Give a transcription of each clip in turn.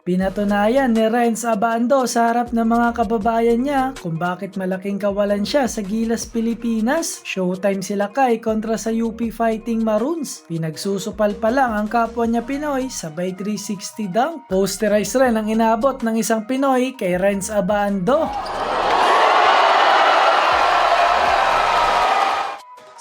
Pinatunayan ni Renz Abando sa harap ng mga kababayan niya kung bakit malaking kawalan siya sa Gilas Pilipinas. Showtime sila Kai kontra sa UP Fighting Maroons. Pinagsusupal pa lang ang kapwa niya Pinoy sabay 360 dunk. Posterize rin ang inabot ng isang Pinoy kay Renz Abando.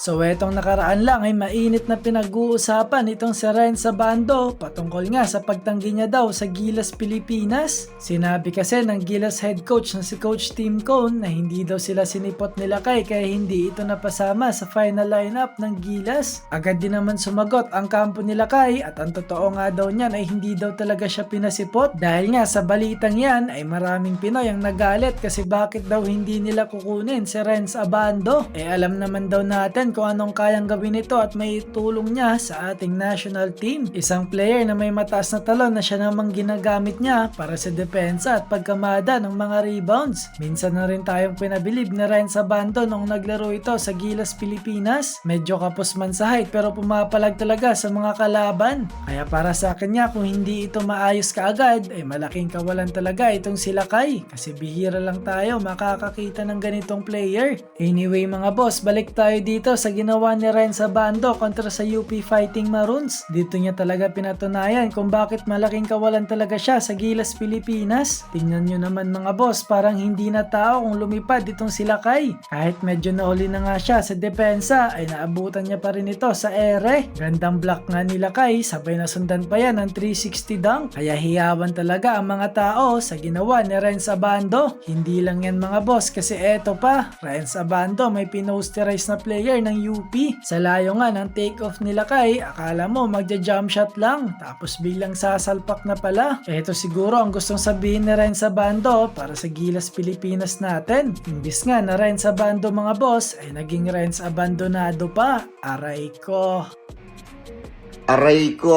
So etong nakaraan lang ay mainit na pinag-uusapan itong si Renz Abando patungkol nga sa pagtanggi niya daw sa Gilas Pilipinas. Sinabi kasi ng Gilas head coach na si Coach Tim Cone na hindi daw sila sinipot nila kaya hindi ito napasama sa final lineup ng Gilas. Agad din naman sumagot ang kampo nila Kai at ang totoo nga daw niyan ay hindi daw talaga siya pinasipot dahil nga sa balitang yan ay maraming Pinoy ang nagalit kasi bakit daw hindi nila kukunin si Renz Abando. Alam naman daw natin kung anong kayang gawin ito at may tulong niya sa ating national team. Isang player na may mataas na talon na siya namang ginagamit niya para sa depensa at pagkamada ng mga rebounds. Minsan na rin tayong pinabilib na Renz Abando nung naglaro ito sa Gilas Pilipinas. Medyo kapos man sa height pero pumapalag talaga sa mga kalaban. Kaya para sa akin nga kung hindi ito maayos kaagad ay malaking kawalan talaga itong sila Kai kasi bihira lang tayo makakakita ng ganitong player. Anyway mga boss, balik tayo dito sa ginawa ni Renz Abando kontra sa UP Fighting Maroons. Dito niya talaga pinatunayan kung bakit malaking kawalan talaga siya sa Gilas Pilipinas. Tingnan nyo naman mga boss, parang hindi na tao kung lumipad itong sila Kai. Kahit medyo nauli na nga siya sa depensa ay naabutan niya pa rin ito sa ere. Gandang block nga nila Kai, sabay na sundan pa yan ng 360 dunk. Kaya hiyawan talaga ang mga tao sa ginawa ni Renz Abando. Hindi lang yan mga boss kasi eto pa, Renz Abando may pinosterize na player ng UP. Sa layo nga ng take-off nila Kai, akala mo magja-jump shot lang tapos biglang sasalpak na pala. Ito siguro ang gustong sabihin ni Renz Abando para sa Gilas Pilipinas natin. Imbis nga na Renz Abando mga boss ay naging Renz Abandonado pa. Aray ko. Aray ko!